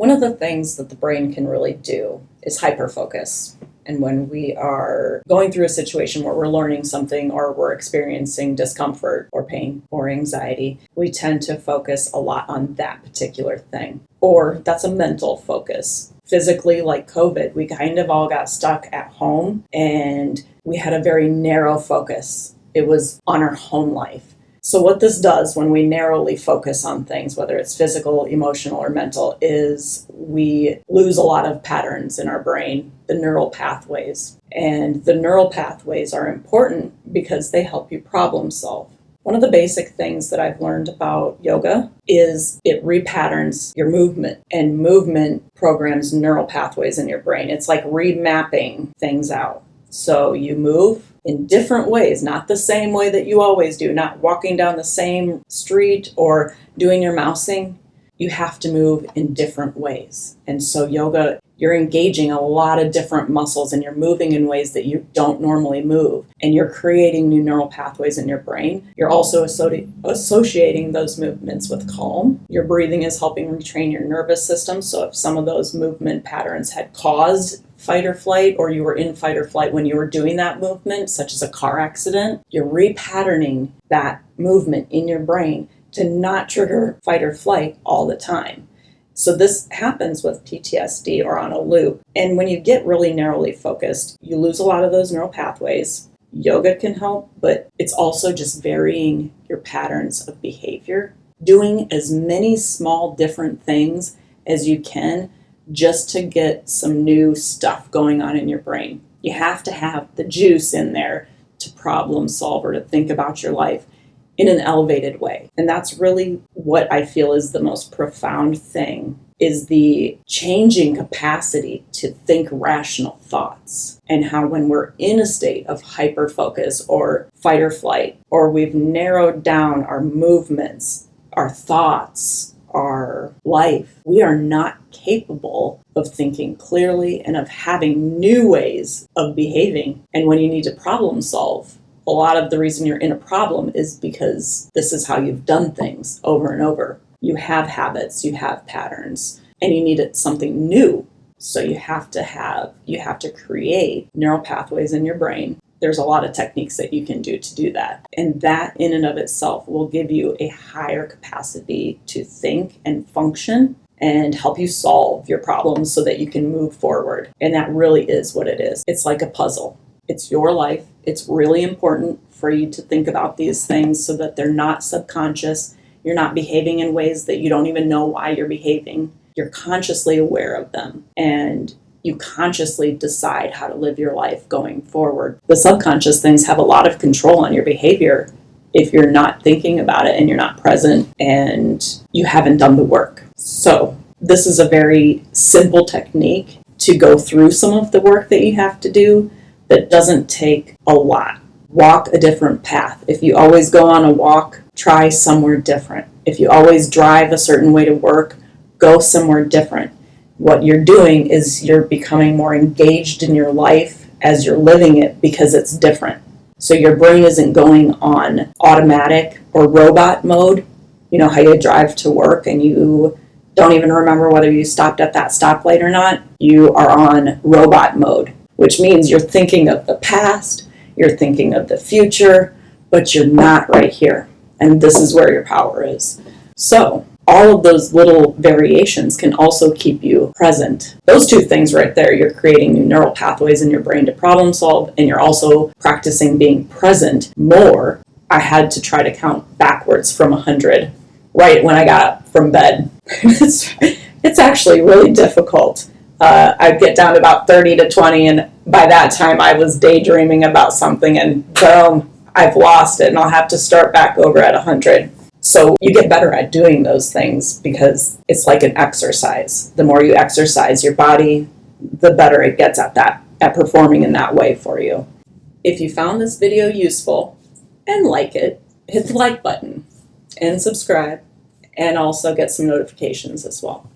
One of the things that the brain can really do is hyperfocus. And when we are going through a situation where we're learning something or we're experiencing discomfort or pain or anxiety, we tend to focus a lot on that particular thing. Or that's a mental focus. Physically, like COVID, we kind of all got stuck at home and we had a very narrow focus. It was on our home life. So what this does when we narrowly focus on things, whether it's physical, emotional, or mental, is we lose a lot of patterns in our brain, the neural pathways. And the neural pathways are important because they help you problem solve. One of the basic things that I've learned about yoga is it repatterns your movement, and movement programs neural pathways in your brain. It's like remapping things out. So you move in different ways, not the same way that you always do, not walking down the same street or doing your mousing. You have to move in different ways. And so yoga, you're engaging a lot of different muscles and you're moving in ways that you don't normally move. And you're creating new neural pathways in your brain. You're also associating those movements with calm. Your breathing is helping retrain your nervous system. So if some of those movement patterns had caused fight or flight, or you were in fight or flight when you were doing that movement, such as a car accident, you're repatterning that movement in your brain to not trigger fight or flight all the time. So this happens with PTSD or on a loop. And when you get really narrowly focused, you lose a lot of those neural pathways. Yoga can help, but it's also just varying your patterns of behavior, doing as many small different things as you can just to get some new stuff going on in your brain. You have to have the juice in there to problem solve or to think about your life in an elevated way. And that's really what I feel is the most profound thing, is the changing capacity to think rational thoughts, and how when we're in a state of hyper focus or fight or flight, or we've narrowed down our movements, our thoughts, our life, we are not capable of thinking clearly and of having new ways of behaving. And when you need to problem solve, a lot of the reason you're in a problem is because this is how you've done things over and over. You have habits, you have patterns, and you need something new. So you have to create neural pathways in your brain. There's a lot of techniques that you can do to do that. And that in and of itself will give you a higher capacity to think and function and help you solve your problems so that you can move forward. And that really is what it is. It's like a puzzle. It's your life. It's really important for you to think about these things so that they're not subconscious. You're not behaving in ways that you don't even know why you're behaving. You're consciously aware of them, and you consciously decide how to live your life going forward. The subconscious things have a lot of control on your behavior if you're not thinking about it and you're not present and you haven't done the work. So this is a very simple technique to go through some of the work that you have to do that doesn't take a lot. Walk a different path. If you always go on a walk, try somewhere different. If you always drive a certain way to work, go somewhere different. What you're doing is you're becoming more engaged in your life as you're living it because it's different. So your brain isn't going on automatic or robot mode. You know how you drive to work and you don't even remember whether you stopped at that stoplight or not? You are on robot mode, which means you're thinking of the past, you're thinking of the future, but you're not right here. And this is where your power is. So all of those little variations can also keep you present. Those two things right there, you're creating new neural pathways in your brain to problem solve, and you're also practicing being present more. I had to try to count backwards from 100 right when I got up from bed. It's actually really difficult. I'd get down to about 30 to 20, and by that time I was daydreaming about something, and boom, I've lost it, and I'll have to start back over at 100. So you get better at doing those things because it's like an exercise. The more you exercise your body, the better it gets at performing in that way for you. If you found this video useful and like it, hit the like button and subscribe, and also get some notifications as well.